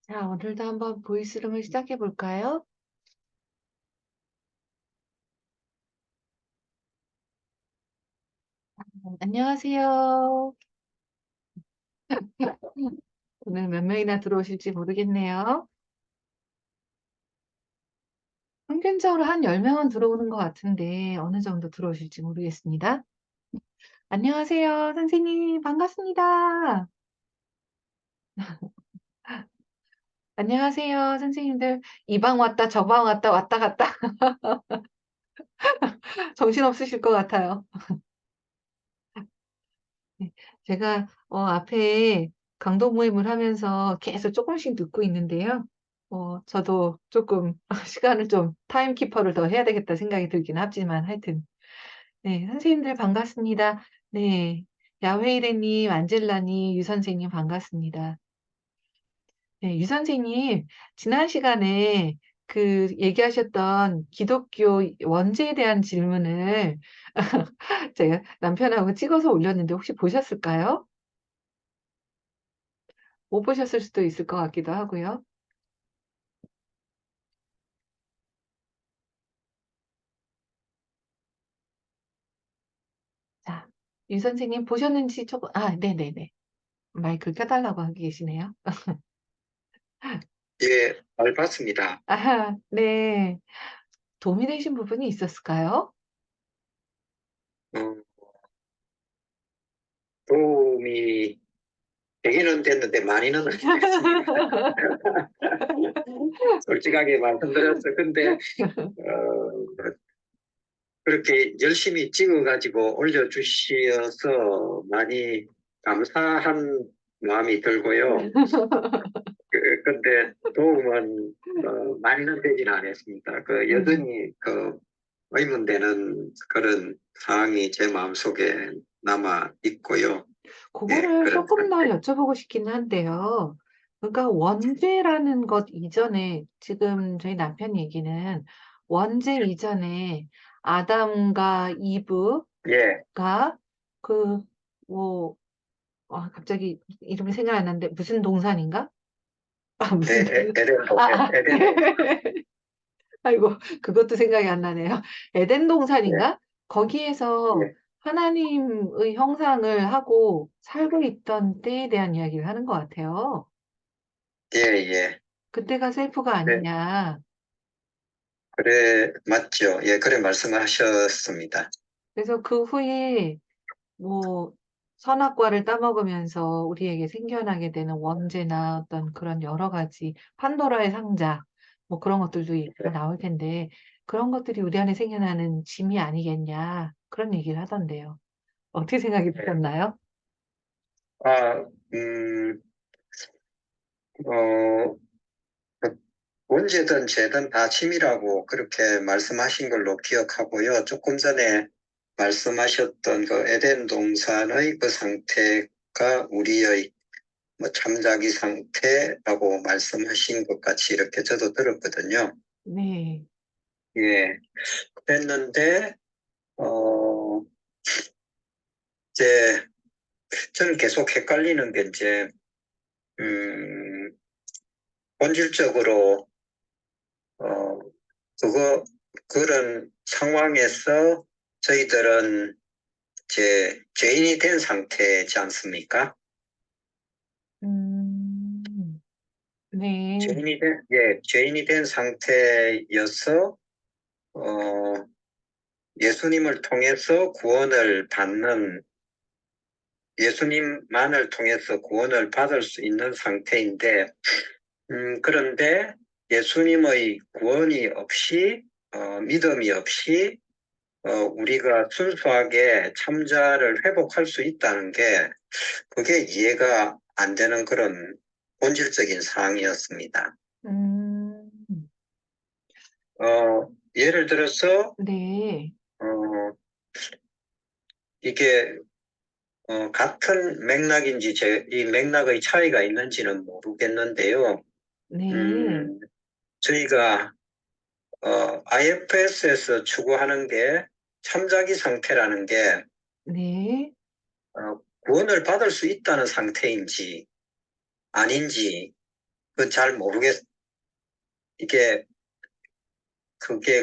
자, 오늘도 한번 보이스룸을 시작해 볼까요? 안녕하세요. 오늘 몇 명이나 들어오실지 모르겠네요. 평균적으로 한 10명은 들어오는 것 같은데 어느 정도 들어오실지 모르겠습니다. 안녕하세요. 선생님, 반갑습니다. 안녕하세요. 선생님들, 이 방 왔다, 저 방 왔다, 왔다 갔다 정신없으실 것 같아요. 네. 제가 앞에 강도 모임을 하면서 계속 조금씩 듣고 있는데요. 저도 조금 시간을 좀 타임키퍼를 더 해야 되겠다 생각이 들긴 하지만 하여튼 네, 선생님들 반갑습니다. 네. 야웨이레 님, 안젤라 님, 유 선생님 반갑습니다. 네, 유 선생님 지난 시간에 그 얘기하셨던 기독교 원죄에 대한 질문을 제가 남편하고 찍어서 올렸는데 혹시 보셨을까요? 못 보셨을 수도 있을 것 같기도 하고요. 자, 유 선생님 보셨는지 조금 네네네. 마이크 켜 달라고 하고 계시네요. 예, 잘 봤습니다. 아하 네. 도움이 되신 부분이 있었을까요? 어, 도움이 되기는 됐는데 많이는 안 됐습니다. 솔직하게 말씀드려서 근데 그렇게 열심히 찍어가지고 올려주셔서 많이 감사한 마음이 들고요. 근데 도움은 많이는 되지는 않았습니다. 여전히 의문되는 그런 상황이 제 마음속에 남아 있고요. 예, 그거를 그런 조금 더 상태. 여쭤보고 싶기는 한데요. 그러니까 원죄라는 것 이전에 지금 저희 남편 얘기는 원죄 이전에 아담과 이브가 예, 그 뭐 갑자기 이름이 생각이 안 나는데 무슨 동산인가? 무슨 동산 네. 에덴 동산. 아이고 그것도 생각이 안 나네요. 에덴 예, 동산인가? 거기에서 예, 하나님의 형상을 하고 살고 있던 때에 대한 이야기를 하는 것 같아요. 예, 예. 그때가 셀프가 네, 아니냐. 그래, 맞죠. 예, 그래 말씀하셨습니다. 그래서 그 후에 뭐 선악과를 따먹으면서 우리에게 생겨나게 되는 원죄나 어떤 그런 여러 가지 판도라의 상자 뭐 그런 것들도 얘기가 나올 텐데 그런 것들이 우리 안에 생겨나는 짐이 아니겠냐 그런 얘기를 하던데요. 어떻게 생각이 네. 드셨나요? 아, 음, 어, 그 언제든 죄든 다 침이라고 그렇게 말씀하신 걸로 기억하고요. 조금 전에 말씀하셨던 그 에덴 동산의 그 상태가 우리의 뭐 잠자기 상태라고 말씀하신 것 같이 이렇게 저도 들었거든요. 네. 예, 그랬는데, 어, 이제 저는 계속 헷갈리는 게 이제, 음, 본질적으로, 어, 그거, 그런 상황에서 저희들은 이제 죄인이 된 상태지 않습니까? 음, 네. 죄인이 된 상태여서, 어, 예수님을 통해서 구원을 받는, 예수님만을 통해서 구원을 받을 수 있는 상태인데, 그런데 예수님의 구원이 없이, 믿음이 없이, 우리가 순수하게 참자를 회복할 수 있다는 게, 그게 이해가 안 되는 그런 본질적인 사항이었습니다. 음, 예를 들어서, 네. 어, 이게, 같은 맥락인지 이 맥락의 차이가 있는지는 모르겠는데요. 네. 음, 저희가 IFS에서 추구하는 게 참자기 상태라는 게 네. 구원을 받을 수 있다는 상태인지 아닌지 그 잘 이게,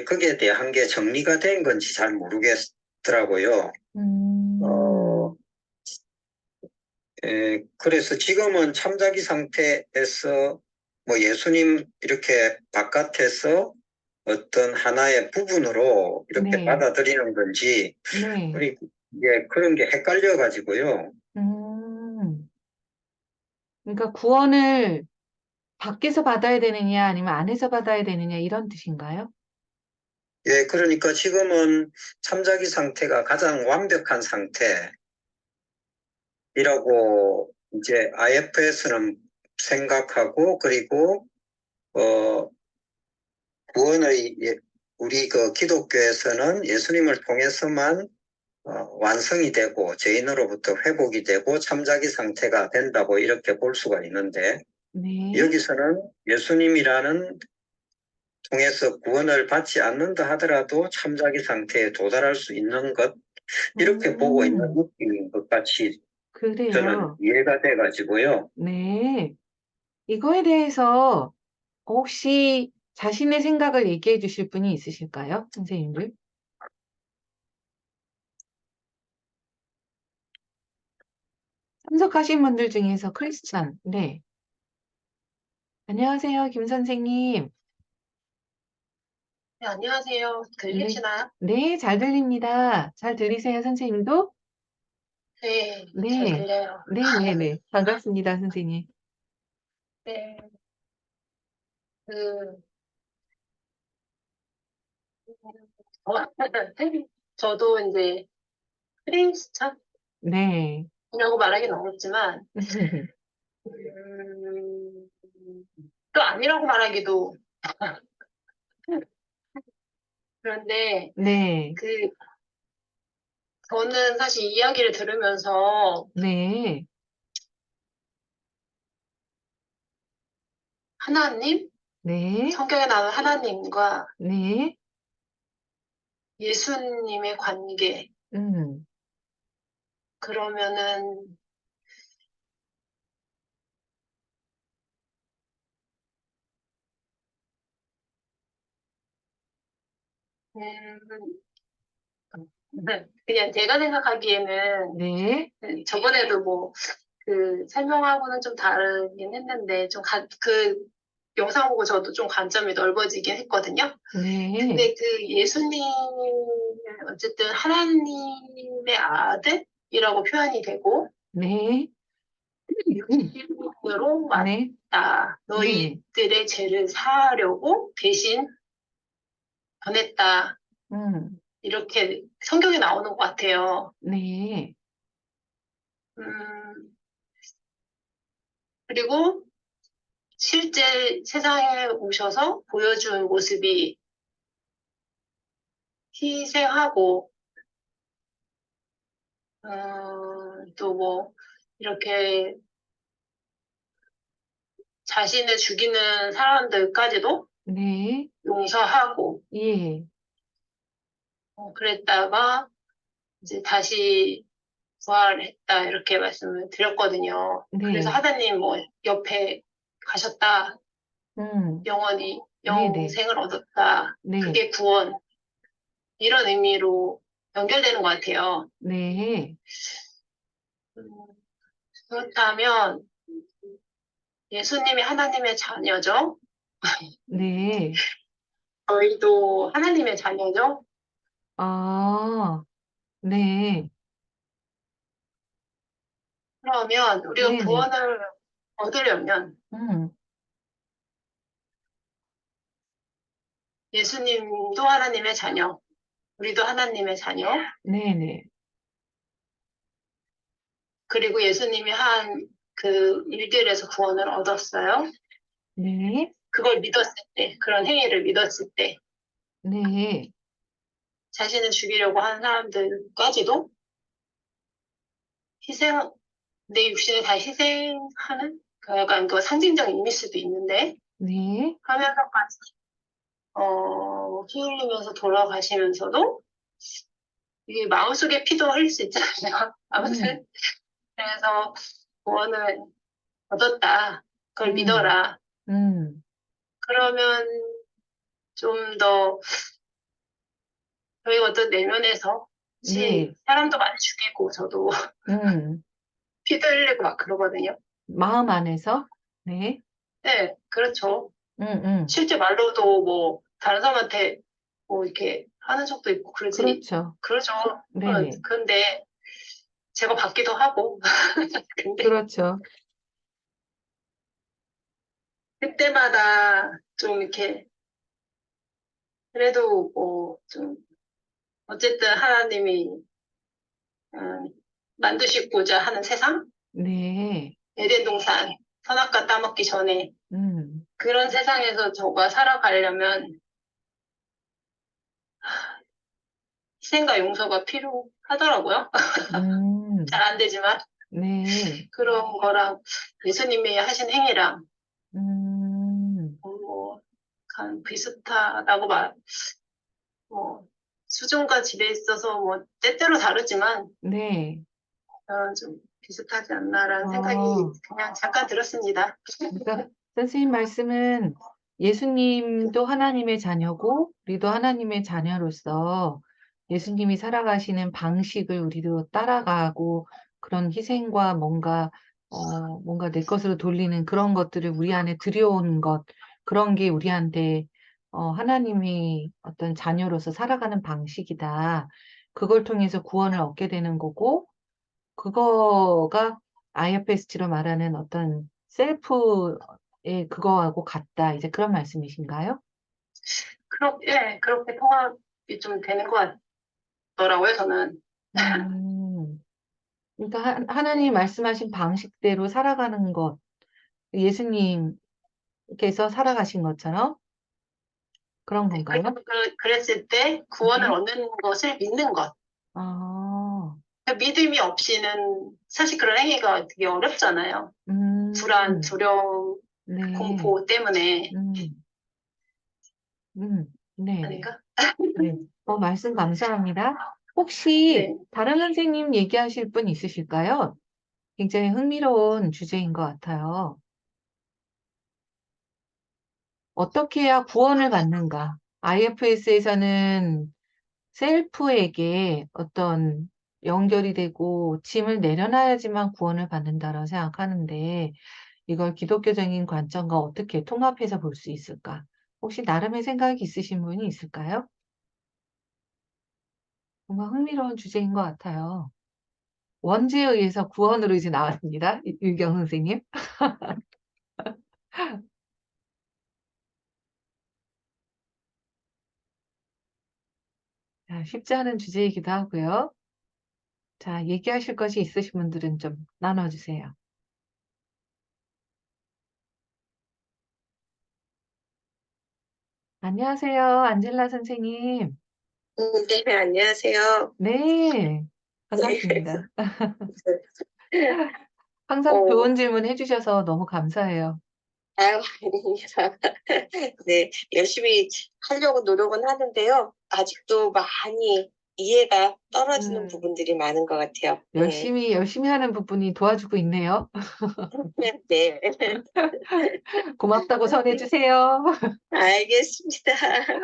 거기에 대한 게 정리가 된 건지 잘 모르겠더라고요. 어, 음, 그래서 지금은 참자기 상태에서 뭐 예수님 이렇게 바깥에서 어떤 하나의 부분으로 이렇게 네, 받아들이는 건지, 네. 우리 이게 그런 게 헷갈려 가지고요. 음, 그러니까 구원을 밖에서 받아야 되느냐, 아니면 안에서 받아야 되느냐, 이런 뜻인가요? 예, 그러니까 지금은 참자기 상태가 가장 완벽한 상태라고 이제 IFS는 생각하고, 그리고 어 구원의 우리 그 기독교에서는 예수님을 통해서만 완성이 되고 죄인으로부터 회복이 되고 참자기 상태가 된다고 이렇게 볼 수가 있는데, 네. 여기서는 예수님이라는 통해서 구원을 받지 않는다 하더라도 참자기 상태에 도달할 수 있는 것, 이렇게 보고 있는 음, 느낌인 것 같이 저는 그래요. 이해가 돼 가지고요. 네. 이거에 대해서 혹시 자신의 생각을 얘기해 주실 분이 있으실까요? 선생님들? 참석하신 분들 중에서 크리스찬. 네. 안녕하세요, 김 선생님. 네, 안녕하세요. 네. 들리시나요? 네, 잘 들립니다. 잘 들리세요, 선생님도? 네, 잘 네. 들려요. 네네네. 반갑습니다, 선생님. 네, 그, 어, 저도 이제 크리스찬이라고 네. 말하기는 어렵지만, 음, 또 아니라고 말하기도 그런데, 네. 그, 저는 사실 이야기를 들으면서 네. 하나님, 네. 성경에 나오는 하나님과 네. 예수님의 관계, 음. 그러면은, 음, 그냥 제가 생각하기에는 네. 저번에도 뭐 설명하고는 좀 다르긴 했는데, 영상 보고 저도 좀 관점이 넓어지긴 했거든요. 네. 근데 그 예수님, 어쨌든 하나님의 아들이라고 표현이 되고, 네. 육신으로 네. 왔다. 네네. 너희들의 죄를 사하려고 대신 전했다. 음. 이렇게 성경에 나오는 것 같아요. 네. 음, 그리고 실제 세상에 오셔서 보여준 모습이 희생하고, 또 뭐, 이렇게 자신을 죽이는 사람들까지도 네. 용서하고, 예. 그랬다가 이제 다시 부활했다, 이렇게 말씀을 드렸거든요. 그래서 네. 하다님 뭐, 옆에 가셨다, 음. 영원히 네네. 영생을 얻었다, 네. 그게 구원, 이런 의미로 연결되는 것 같아요. 네. 음, 그렇다면 예수님이 하나님의 자녀죠? 네. 저희도 하나님의 자녀죠? 아, 네. 그러면 우리가 네네. 구원을 얻으려면 음. 예수님도 하나님의 자녀, 우리도 하나님의 자녀, 네네. 그리고 예수님이 한 그 일들에서 구원을 얻었어요. 네. 그걸 믿었을 때, 그런 행위를 믿었을 때, 네. 자신을 죽이려고 하는 사람들까지도 희생, 내 육신을 다 희생하는, 그 약간 그 상징적인 의미일 수도 있는데, 네. 하면서까지, 피 흘리면서 돌아가시면서도, 이게 마음속에 피도 흘릴 수 있잖아요. 음. 아무튼, 그래서 구원을 얻었다. 그걸 음. 믿어라. 그러면 좀 더 저희가 어떤 내면에서 네, 사람도 많이 죽이고 저도 음, 피도 흘리고 막 그러거든요. 마음 안에서, 네, 네, 그렇죠. 음, 음, 실제 말로도 뭐 다른 사람한테 뭐 이렇게 하는 적도 있고 그렇죠. 그러죠. 네네, 근데 제가 받기도 하고 근데 그렇죠. 그때마다 좀 이렇게 그래도 뭐 좀 어쨌든 하나님이 음, 만드시고자 하는 세상 네, 에덴 동산 선악과 따먹기 전에 음, 그런 세상에서 저가 살아가려면 희생과 용서가 필요하더라고요. 잘 음, 안 되지만 네, 그런 거랑 예수님이 하신 행위랑 음, 뭐 비슷하다고 뭐 수준과 질에 있어서 뭐 때때로 다르지만 네. 좀 비슷하지 않나라는 생각이 어, 그냥 잠깐 들었습니다. 그러니까 선생님 말씀은 예수님도 하나님의 자녀고 우리도 하나님의 자녀로서 예수님이 살아가시는 방식을 우리도 따라가고 그런 희생과 뭔가 내 것으로 돌리는 그런 것들을 우리 안에 들여오는 것, 그런 게 우리한테 하나님이 어떤 자녀로서 살아가는 방식이다. 그걸 통해서 구원을 얻게 되는 거고, 그거가 IFST로 말하는 어떤 셀프의 그거하고 같다. 이제 그런 말씀이신가요? 그렇게 통합이 좀 되는 것 같더라고요, 저는. 음, 그러니까 하나님 말씀하신 방식대로 살아가는 것, 예수님께서 살아가신 것처럼 그런 네, 건가요? 그랬을 때 구원을 네. 얻는 것을 믿는 것. 아, 믿음이 없이는 사실 그런 행위가 되게 어렵잖아요. 불안, 음, 두려움, 네, 공포 때문에. 음, 네네. 아닌가? 네. 말씀 감사합니다. 혹시 네. 다른 선생님 얘기하실 분 있으실까요? 굉장히 흥미로운 주제인 것 같아요. 어떻게 해야 구원을 받는가? IFS에서는 셀프에게 어떤 연결이 되고 짐을 내려놔야지만 구원을 받는다고 생각하는데 이걸 기독교적인 관점과 어떻게 통합해서 볼 수 있을까? 혹시 나름의 생각이 있으신 분이 있을까요? 정말 흥미로운 주제인 것 같아요. 원죄에 의해서 구원으로 이제 나왔습니다. 유경 선생님. 자, 쉽지 않은 주제이기도 하고요. 자, 얘기하실 것이 있으신 분들은 좀 나눠주세요. 안녕하세요, 안젤라 선생님. 네, 안녕하세요. 네, 네. 반갑습니다. 항상 어, 좋은 질문 해주셔서 너무 감사해요. 아유, 아닙니다. 네, 열심히 하려고 노력은 하는데요. 아직도 많이 이해가 떨어지는 음, 부분들이 많은 것 같아요. 열심히 하는 부분이 도와주고 있네요. 네, 고맙다고 전해주세요. 알겠습니다.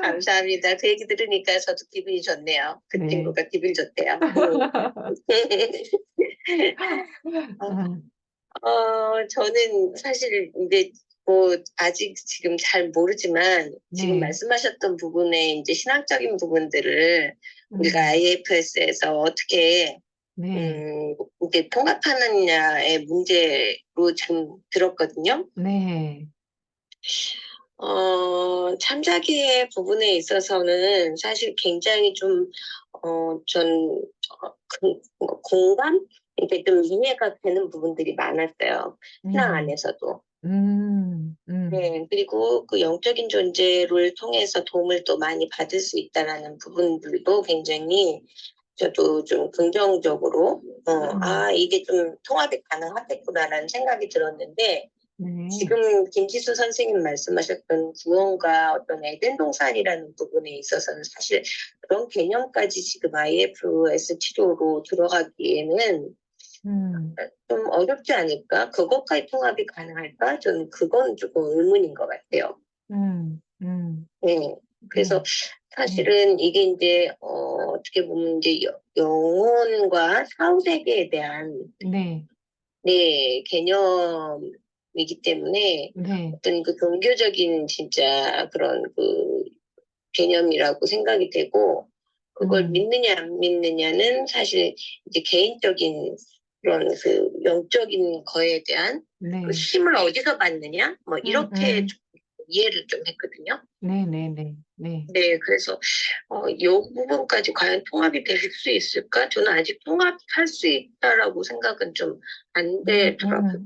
감사합니다. 그 얘기 들으니까 저도 기분이 좋네요. 그 네. 친구가 기분이 좋대요. 음, 저는 사실 이제 뭐 아직 지금 잘 모르지만 지금 네, 말씀하셨던 부분에 이제 신앙적인 부분들을 우리가 음, IFS에서 어떻게 네, 이게 통합하느냐의 문제로 좀 들었거든요. 네, 참자기의 부분에 있어서는 사실 굉장히 좀, 전, 공감? 이게 좀 이해가 되는 부분들이 많았어요. 신앙 음, 안에서도. 음, 음, 네, 그리고 그 영적인 존재를 통해서 도움을 또 많이 받을 수 있다라는 부분들도 굉장히 저도 좀 긍정적으로, 이게 좀 통합이 가능하겠구나라는 생각이 들었는데, 네, 지금 김지수 선생님 말씀하셨던 구원과 어떤 에덴 동산이라는 부분에 있어서는 사실 그런 개념까지 지금 IFS 치료로 들어가기에는 좀 어렵지 않을까? 그것까지 통합이 가능할까? 저는 그건 조금 의문인 것 같아요. 네. 그래서 사실은 이게 이제, 어떻게 보면 이제 영혼과 사후세계에 대한, 네, 네, 개념이기 때문에 네, 어떤 그 종교적인 진짜 그런 그 개념이라고 생각이 되고, 그걸 음, 믿느냐 안 믿느냐는 사실 이제 개인적인 그런 그 영적인 거에 대한 그 네, 힘을 어디서 받느냐? 뭐 음, 이렇게 음, 좀 이해를 좀 했거든요. 네, 네, 네, 네. 네, 그래서 이 부분까지 과연 통합이 될 수 있을까? 저는 아직 통합할 수 있다라고 생각은 좀 안 되더라고요.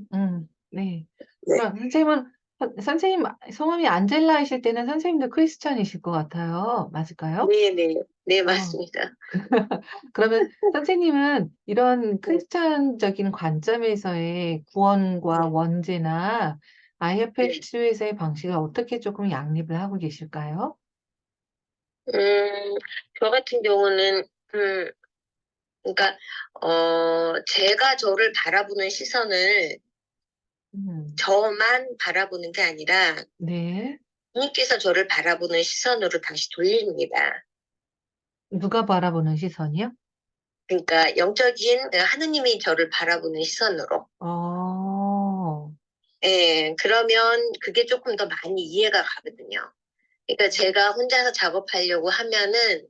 네. 네, 그럼 선생님은, 선생님 성함이 안젤라이실 때는 선생님도 크리스찬이실 것 같아요. 맞을까요? 네, 네, 네, 어, 맞습니다. 그러면 선생님은 이런 네, 크리스찬적인 관점에서의 구원과 네, 원죄나 네. IFS에서의 방식을 어떻게 조금 양립을 하고 계실까요? 저 같은 경우는 그러니까 제가 저를 바라보는 시선을 음, 저만 바라보는 게 아니라 네. 주님께서 저를 바라보는 시선으로 다시 돌립니다. 누가 바라보는 시선이요? 그러니까 영적인 하느님이 저를 바라보는 시선으로. 어, 예, 그러면 그게 조금 더 많이 이해가 가거든요. 그러니까 제가 혼자서 작업하려고 하면은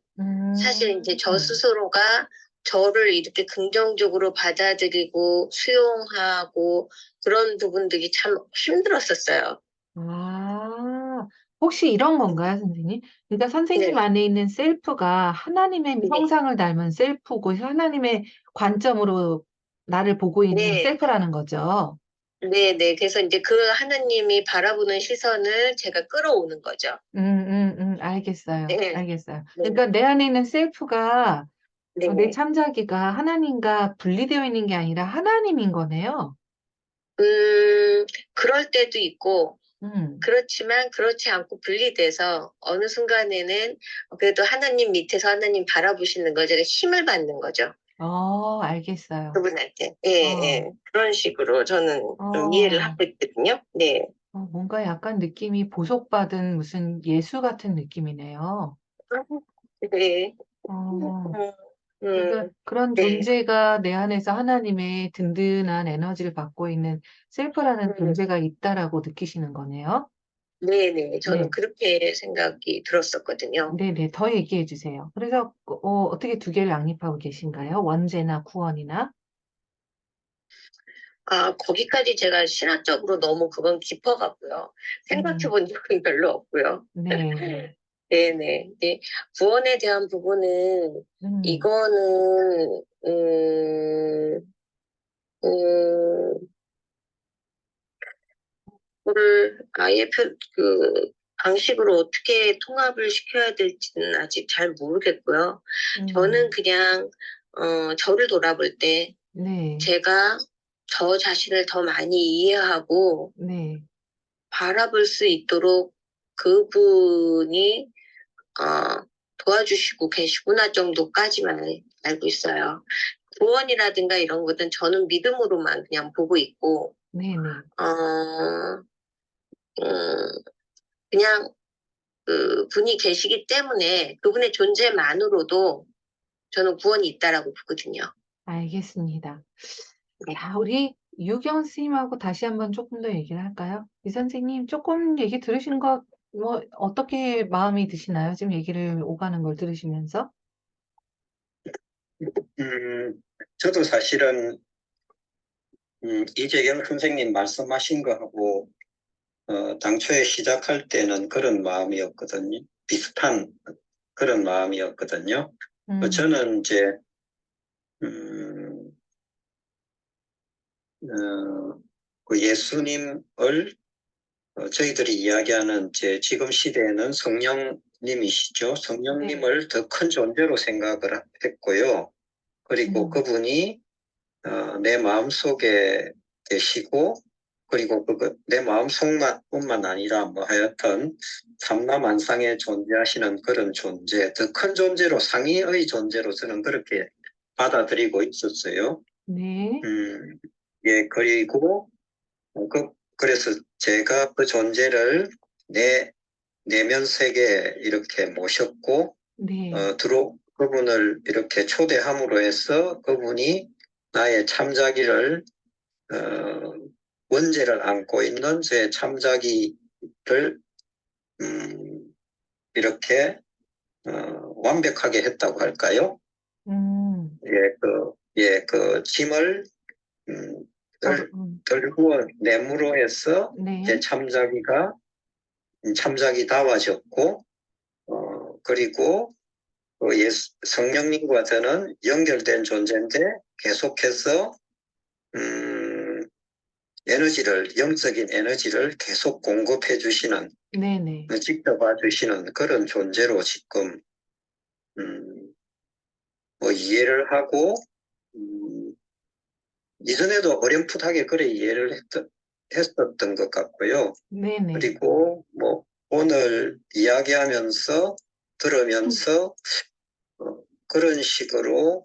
사실 이제 저 음, 스스로가 저를 이렇게 긍정적으로 받아들이고 수용하고 그런 부분들이 참 힘들었었어요. 아, 혹시 이런 건가요, 선생님? 그러니까 선생님 네, 안에 있는 셀프가 하나님의 네, 형상을 닮은 셀프고 하나님의 관점으로 나를 보고 있는 네, 셀프라는 거죠. 네, 네. 그래서 이제 그 하나님이 바라보는 시선을 제가 끌어오는 거죠. 알겠어요. 네, 알겠어요. 네, 그러니까 내 안에 있는 셀프가, 내 네. 참자기가 하나님과 분리되어 있는 게 아니라 하나님인 거네요. 그럴 때도 있고, 음, 그렇지만 그렇지 않고 분리돼서 어느 순간에는 그래도 하나님 밑에서 하나님 바라보시는 거 제가 힘을 받는 거죠. 알겠어요. 그분한테. 예, 어, 예. 그런 식으로 저는 좀 이해를 어, 하고 있거든요. 네. 뭔가 약간 느낌이 보속받은 무슨 예수 같은 느낌이네요. 네. 어, 음, 그러니까 그런 네. 존재가 내 안에서 하나님의 든든한 에너지를 받고 있는 셀프라는 음, 존재가 있다라고 느끼시는 거네요. 네네. 저는 네, 그렇게 생각이 들었었거든요. 네네. 더 얘기해 주세요. 그래서 어떻게 두 개를 양립하고 계신가요? 원죄나 구원이나? 아, 거기까지 제가 신학적으로 너무 그건 깊어가고요. 생각해 음, 본 적은 별로 없고요. 네, 네네. 네. 구원에 대한 부분은, 음, 이거는, 음, 그거를 아예 방식으로 어떻게 통합을 시켜야 될지는 아직 잘 모르겠고요. 저는 음, 그냥, 저를 돌아볼 때 네, 제가 저 자신을 더 많이 이해하고 네, 바라볼 수 있도록 그분이, 도와주시고 계시구나 정도까지만 알고 있어요. 구원이라든가 이런 것은 저는 믿음으로만 그냥 보고 있고, 네네. 어, 음, 그냥 그 분이 계시기 때문에 그분의 존재만으로도 저는 구원이 있다라고 보거든요. 알겠습니다. 네. 자, 우리 유경 스님하고 다시 한번 조금 더 얘기를 할까요? 이 선생님, 조금 얘기 들으신 거, 어떻게 마음이 드시나요? 지금 얘기를 오가는 걸 들으시면서? 음, 저도 사실은 이재경 선생님 말씀하신 거하고 당초에 시작할 때는 그런 마음이었거든요. 비슷한 그런 마음이었거든요. 음, 저는 이제 음, 그 예수님을 저희들이 이야기하는 이제 지금 시대에는 성령님이시죠. 네. 성령님을 더 큰 존재로 생각을 했고요. 그리고 음, 그분이 내 마음속에 계시고 그리고 내 마음속뿐만 아니라 뭐 하여튼 삼라만상에 존재하시는 그런 존재, 더 큰 존재로 상위의 존재로 저는 그렇게 받아들이고 있었어요. 네, 예, 그리고, 그래서 제가 그 존재를 내면 세계에 이렇게 모셨고, 네, 그분을 이렇게 초대함으로 해서 그분이 나의 참자기를, 원죄를 안고 있는 제 참자기를, 이렇게, 완벽하게 했다고 할까요? 그 짐을, 음, 들고 내므로 해서 제 네, 참자기다워졌고, 그리고 성령님과 저는 연결된 존재인데 계속해서 영적인 에너지를 계속 공급해 주시는, 네네. 직접 와주시는 그런 존재로 지금 음, 이해를 하고, 음, 이전에도 어렴풋하게 그래 이해를 했었던 것 같고요. 네네. 그리고 오늘 이야기하면서 들으면서 그런 식으로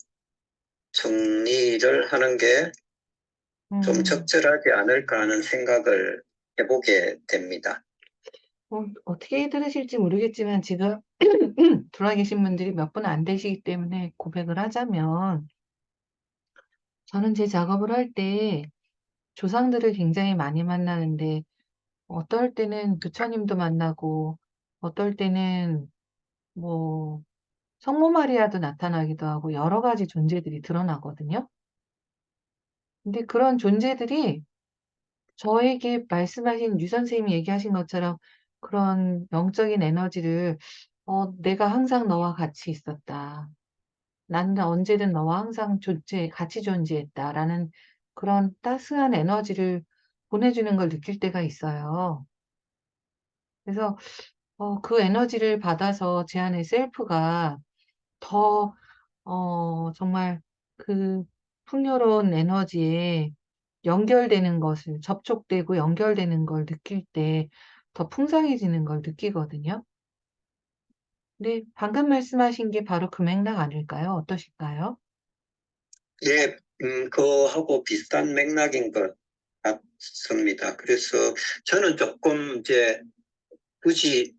정리를 하는 게 좀 음, 적절하지 않을까 하는 생각을 해보게 됩니다. 어떻게 들으실지 모르겠지만 지금 돌아계신 분들이 몇 분 안 되시기 때문에 고백을 하자면 저는 제 작업을 할 때 조상들을 굉장히 많이 만나는데 어떨 때는 부처님도 만나고 어떨 때는 뭐 성모 마리아도 나타나기도 하고 여러 가지 존재들이 드러나거든요. 근데 그런 존재들이 저에게 말씀하신 유 선생님이 얘기하신 것처럼 그런 영적인 에너지를 내가 항상 너와 같이 있었다. 나는 언제든 너와 항상 같이 존재했다라는 그런 따스한 에너지를 보내주는 걸 느낄 때가 있어요. 그래서 그 에너지를 받아서 제 안의 셀프가 더 정말 그 풍요로운 에너지에 연결되는 것을 접촉되고 연결되는 걸 느낄 때 더 풍성해지는 걸 느끼거든요. 근데 방금 말씀하신 게 바로 그 맥락 아닐까요? 어떠실까요? 예, 그하고 비슷한 맥락인 것 같습니다. 그래서 저는 조금 이제 굳이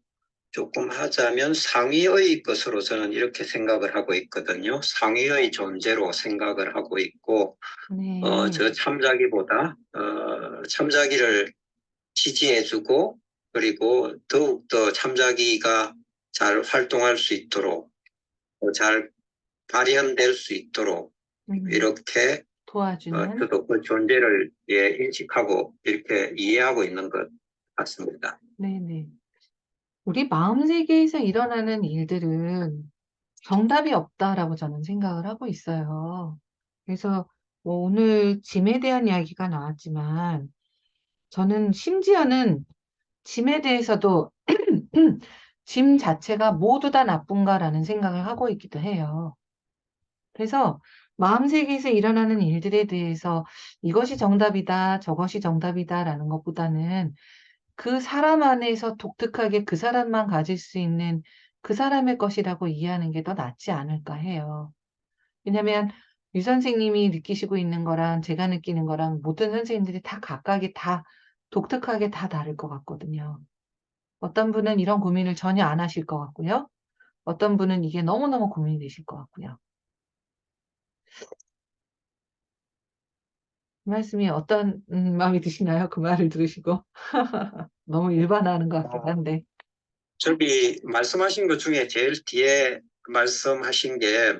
조금 하자면 상위의 것으로 저는 이렇게 생각을 하고 있거든요. 상위의 존재로 생각을 하고 있고, 네. 저 참자기보다, 참자기를 지지해주고, 그리고 더욱더 참자기가 잘 활동할 수 있도록, 잘 발현될 수 있도록, 음, 이렇게, 도와주는. 저도 그 존재를 인식하고, 이렇게 이해하고 있는 것 같습니다. 네네. 우리 마음 세계에서 일어나는 일들은 정답이 없다라고 저는 생각을 하고 있어요. 그래서 뭐 오늘 짐에 대한 이야기가 나왔지만 저는 심지어는 짐에 대해서도 짐 자체가 모두 다 나쁜가라는 생각을 하고 있기도 해요. 그래서 마음 세계에서 일어나는 일들에 대해서 이것이 정답이다, 저것이 정답이다라는 것보다는 그 사람 안에서 독특하게 그 사람만 가질 수 있는 그 사람의 것이라고 이해하는 게 더 낫지 않을까 해요. 왜냐하면 유 선생님이 느끼시고 있는 거랑 제가 느끼는 거랑 모든 선생님들이 다 각각이 다 독특하게 다 다를 것 같거든요. 어떤 분은 이런 고민을 전혀 안 하실 것 같고요. 어떤 분은 이게 너무너무 고민이 되실 것 같고요. 그 말씀이 어떤 마음이 드시나요? 그 말을 들으시고. 너무 일반화하는 것 같기도 한데. 저기 말씀하신 것 중에 제일 뒤에 말씀하신 게,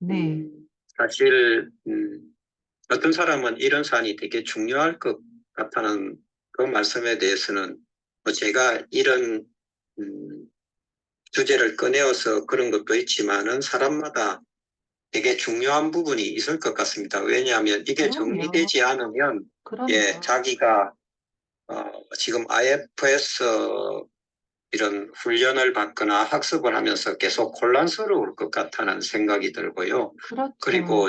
네. 사실, 어떤 사람은 이런 사안이 되게 중요할 것 같다는 그 말씀에 대해서는 제가 이런 주제를 꺼내어서 그런 것도 있지만은 사람마다 되게 중요한 부분이 있을 것 같습니다. 왜냐하면 이게 그럼요. 정리되지 않으면 그럼요. 자기가 지금 IF에서 이런 훈련을 받거나 학습을 하면서 계속 혼란스러울 것 같다는 생각이 들고요. 그렇죠. 그리고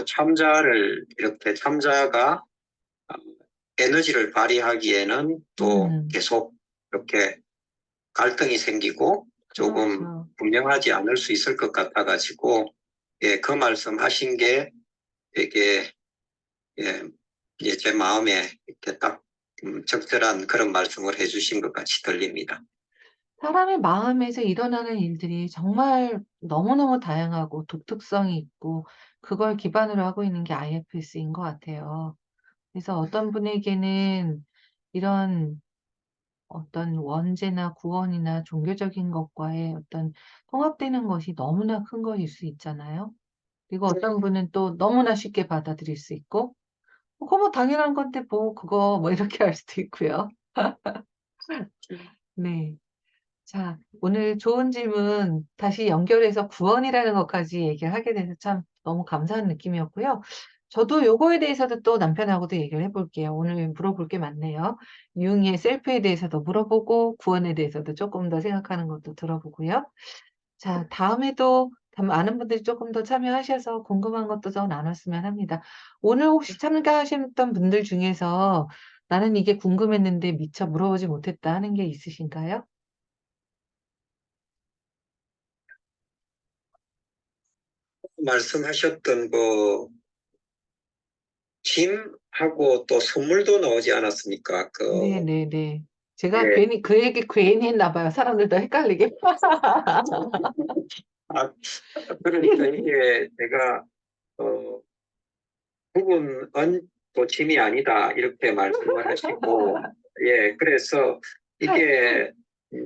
이렇게 참자가 에너지를 발휘하기에는 또 음, 계속 이렇게 갈등이 생기고 조금 그렇죠. 분명하지 않을 수 있을 것 같아가지고, 그 말씀하신 게 되게 예, 예, 제 마음에 이렇게 딱 적절한 그런 말씀을 해주신 것 같이 들립니다. 사람의 마음에서 일어나는 일들이 정말 너무너무 다양하고 독특성이 있고 그걸 기반으로 하고 있는 게 IFS인 것 같아요. 그래서 어떤 분에게는 이런 어떤 원죄나 구원이나 종교적인 것과의 어떤 통합되는 것이 너무나 큰 것일 수 있잖아요. 그리고 어떤 분은 또 너무나 쉽게 받아들일 수 있고, 그거 뭐 당연한 건데 뭐 그거 뭐 이렇게 할 수도 있고요. 네. 자, 오늘 좋은 질문 다시 연결해서 구원이라는 것까지 얘기를 하게 돼서 참 너무 감사한 느낌이었고요. 저도 요거에 대해서도 또 남편하고도 얘기를 해볼게요. 오늘 물어볼 게 많네요. 유흥의 셀프에 대해서도 물어보고 구원에 대해서도 조금 더 생각하는 것도 들어보고요. 자, 다음에도 많은 분들이 조금 더 참여하셔서 궁금한 것도 더 나눴으면 합니다. 오늘 혹시 참가하셨던 분들 중에서 나는 이게 궁금했는데 미처 물어보지 못했다 하는 게 있으신가요? 말씀하셨던 그 짐하고 또 선물도 나오지 않았습니까? 네네네. 제가 예, 괜히 그 얘기 괜히 했나 봐요. 사람들도 헷갈리게. 아, 그러니까 이게 제가 어, 부분 은도 짐이 아니다 이렇게 말씀을 하시고, 예, 그래서 이게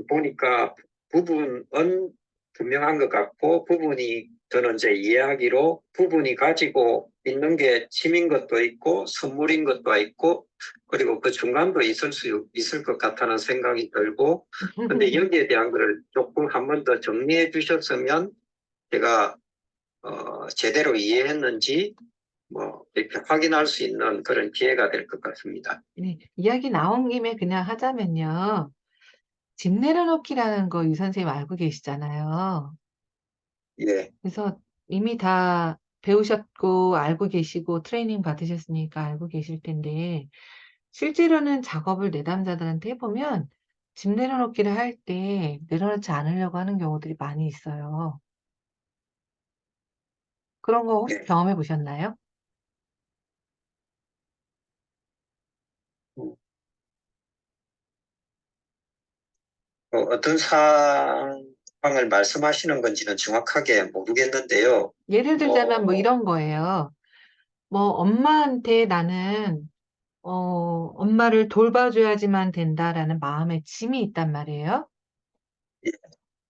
보니까 부분은 분명한 것 같고, 부분이 저는 제 이해하기로 부분이 가지고 있는 게 짐인 것도 있고 선물인 것도 있고, 그리고 그 중간도 있을 것 같다는 생각이 들고, 근데 여기에 대한 거를 조금 한 번 더 정리해 주셨으면 제가 제대로 이해했는지 뭐 이렇게 확인할 수 있는 그런 기회가 될 것 같습니다. 네, 이야기 나온 김에 그냥 하자면요. 집 내려놓기라는 거 유 선생님 알고 계시잖아요. 예, 그래서 이미 다 배우셨고 알고 계시고 트레이닝 받으셨으니까 알고 계실 텐데 실제로는 작업을 내담자들한테 해보면 집 내려놓기를 할 때 내려놓지 않으려고 하는 경우들이 많이 있어요. 그런 거 혹시 예. 경험해 보셨나요? 어떤 상황을 말씀하시는 건지는 정확하게 모르겠는데요. 예를 들자면 뭐 뭐, 이런 거예요. 뭐 엄마한테 나는 엄마를 돌봐줘야지만 된다라는 마음의 짐이 있단 말이에요. 예,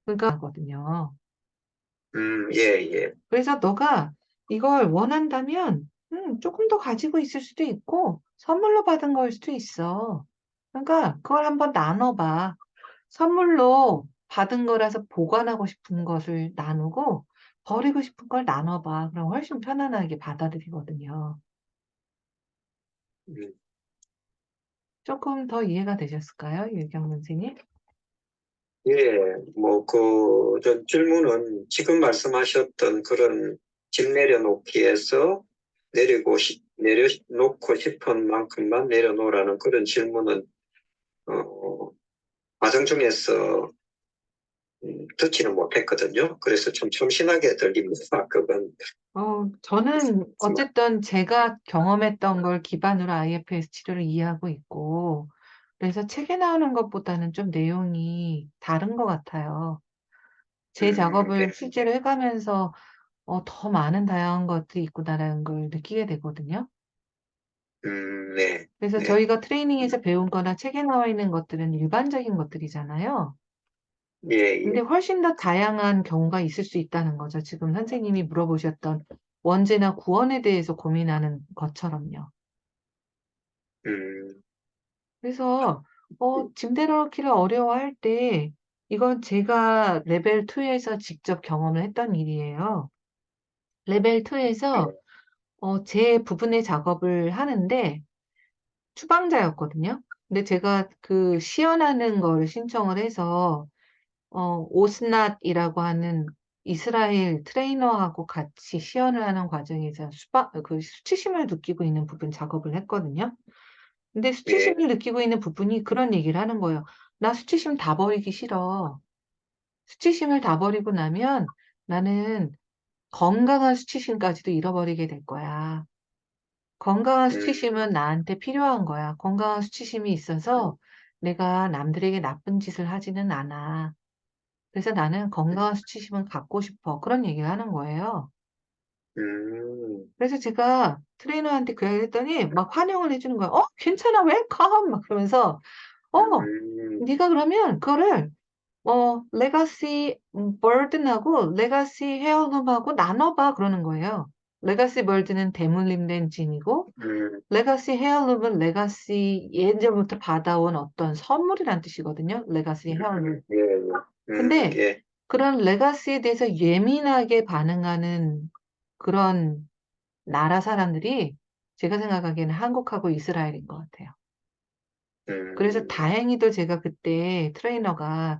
그러니까 하거든요. 예, 예, 그래서 너가 이걸 원한다면 조금 더 가지고 있을 수도 있고 선물로 받은 거일 수도 있어. 그러니까 그걸 한번 나눠봐. 선물로 받은 거라서 보관하고 싶은 것을 나누고 버리고 싶은 걸 나눠봐. 그럼 훨씬 편안하게 받아들이거든요. 음, 조금 더 이해가 되셨을까요, 유경 선생님? 예, 뭐, 저 질문은 지금 말씀하셨던 그런 집 내려놓기에서 내려놓고 싶은 만큼만 내려놓으라는 그런 질문은, 어, 과정 중에서 듣지는 못했거든요. 그래서 좀 참신하게 들립니다. 그건. 저는 어쨌든 제가 경험했던 걸 기반으로 IFS 치료를 이해하고 있고, 그래서 책에 나오는 것보다는 좀 내용이 다른 것 같아요. 제 네. 작업을 실제로 해가면서 더 많은 다양한 것들이 있구나라는 걸 느끼게 되거든요. 네, 그래서 네, 저희가 트레이닝에서 배운 거나 책에 나와 있는 것들은 일반적인 것들이잖아요. 예, 근데 예, 훨씬 더 다양한 경우가 있을 수 있다는 거죠. 지금 선생님이 물어보셨던 원죄나 구원에 대해서 고민하는 것처럼요. 음, 그래서 짐 내려놓기를 어려워할 때 이건 제가 레벨 2에서 직접 경험을 했던 일이에요. 레벨 2에서 제 부분의 작업을 하는데 추방자였거든요. 근데 제가 그 시연하는 거를 신청을 해서 오스낫이라고 하는 이스라엘 트레이너하고 같이 시연을 하는 과정에서 그 수치심을 느끼고 있는 부분 작업을 했거든요. 근데 예, 수치심을 느끼고 있는 부분이 그런 얘기를 하는 거예요. 나 수치심 다 버리기 싫어. 수치심을 다 버리고 나면 나는 건강한 수치심까지도 잃어버리게 될 거야. 건강한 음, 수치심은 나한테 필요한 거야. 건강한 수치심이 있어서 내가 남들에게 나쁜 짓을 하지는 않아. 그래서 나는 건강한 수치심은 갖고 싶어. 그런 얘기를 하는 거예요. 그래서 제가 트레이너한테 그 얘기를 했더니 막 환영을 해주는 거야. 괜찮아, 웰컴! 막 그러면서, 네가 그러면 그거를, 레가시 버든하고 레가시 헤어룸하고 나눠봐. 그러는 거예요. 레가시 버든은 대물림된 진이고, 레가시 헤어룸은 레가시 예전부터 받아온 어떤 선물이란 뜻이거든요. 레가시 헤어룸. 예, 예. 근데 예. 그런 레가시에 대해서 예민하게 반응하는 그런 나라 사람들이 제가 생각하기에는 한국하고 이스라엘인 것 같아요. 그래서 다행히도 제가 그때 트레이너가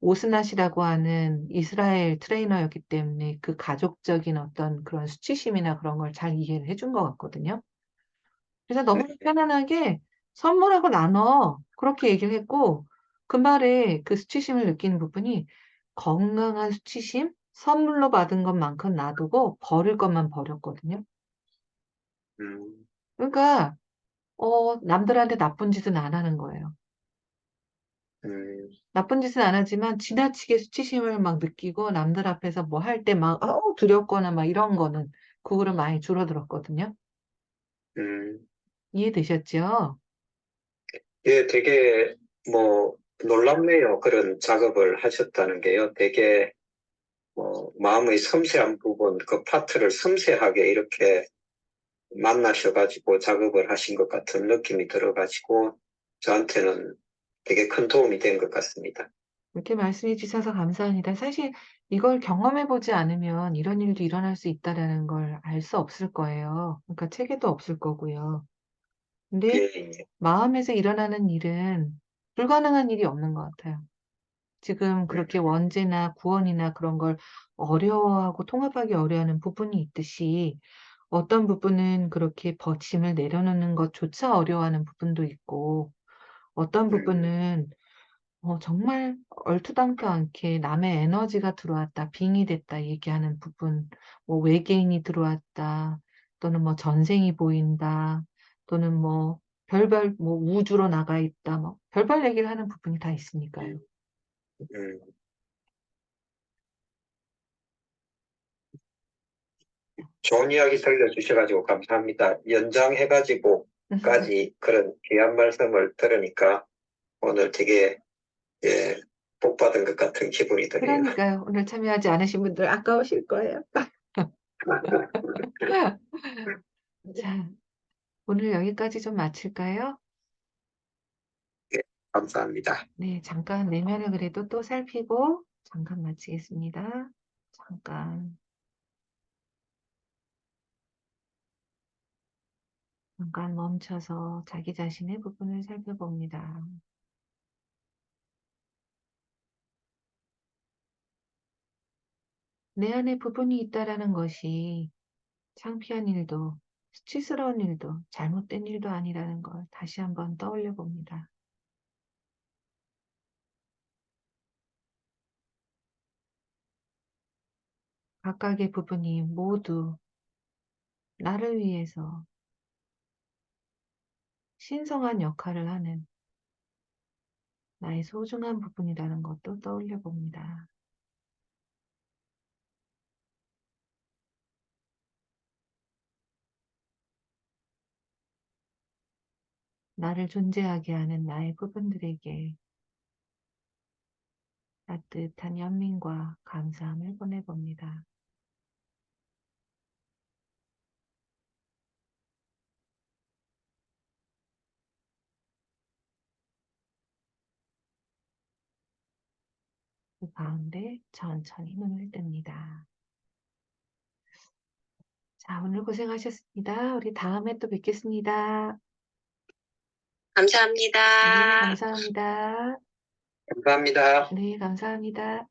오스낫이라고 하는 이스라엘 트레이너였기 때문에 그 가족적인 어떤 그런 수치심이나 그런 걸 잘 이해를 해준 것 같거든요. 그래서 너무 편안하게 선물하고 나눠. 그렇게 얘기를 했고, 그 말에 그 수치심을 느끼는 부분이 건강한 수치심, 선물로 받은 것만큼 놔두고 버릴 것만 버렸거든요. 그러니까, 남들한테 나쁜 짓은 안 하는 거예요. 나쁜 짓은 안 하지만 지나치게 수치심을 막 느끼고 남들 앞에서 뭐 할 때 막, 두렵거나 막 이런 거는 그거를 많이 줄어들었거든요. 이해되셨죠? 예, 되게 뭐 놀랍네요. 그런 작업을 하셨다는 게요. 되게 마음의 섬세한 부분, 그 파트를 섬세하게 이렇게 만나셔가지고 작업을 하신 것 같은 느낌이 들어가지고 저한테는 되게 큰 도움이 된 것 같습니다. 이렇게 말씀해 주셔서 감사합니다. 사실 이걸 경험해 보지 않으면 이런 일도 일어날 수 있다라는 걸 알 수 없을 거예요. 그러니까 책에도 없을 거고요. 근데 예, 예. 마음에서 일어나는 일은 불가능한 일이 없는 것 같아요. 지금 그렇게 원죄나 구원이나 그런 걸 어려워하고 통합하기 어려워하는 부분이 있듯이 어떤 부분은 그렇게 짐을 내려놓는 것조차 어려워하는 부분도 있고 어떤 부분은 정말 얼토당토 않게 남의 에너지가 들어왔다, 빙이 됐다 얘기하는 부분, 뭐 외계인이 들어왔다, 또는 뭐 전생이 보인다, 또는 뭐 별별 뭐 우주로 나가 있다, 뭐 별별 얘기를 하는 부분이 다 있으니까요. 음, 좋은 이야기 들려주셔가지고 감사합니다. 연장해가지고까지 그런 귀한 말씀을 들으니까 오늘 되게 예, 복 받은 것 같은 기분이 드네요. 그러니까요. 오늘 참여하지 않으신 분들 아까우실 거예요. 자, 오늘 여기까지 좀 마칠까요? 예, 감사합니다. 네, 잠깐 내면을 그래도 또 살피고 잠깐 마치겠습니다. 잠깐 멈춰서 자기 자신의 부분을 살펴봅니다. 내 안에 부분이 있다라는 것이 창피한 일도, 수치스러운 일도, 잘못된 일도 아니라는 걸 다시 한번 떠올려 봅니다. 각각의 부분이 모두 나를 위해서 신성한 역할을 하는 나의 소중한 부분이라는 것도 떠올려 봅니다. 나를 존재하게 하는 나의 부분들에게 따뜻한 연민과 감사함을 보내봅니다. 그 가운데 천천히 눈을 뜹니다. 자, 오늘 고생하셨습니다. 우리 다음에 또 뵙겠습니다. 네, 감사합니다. 감사합니다. 감사합니다. 네, 감사합니다.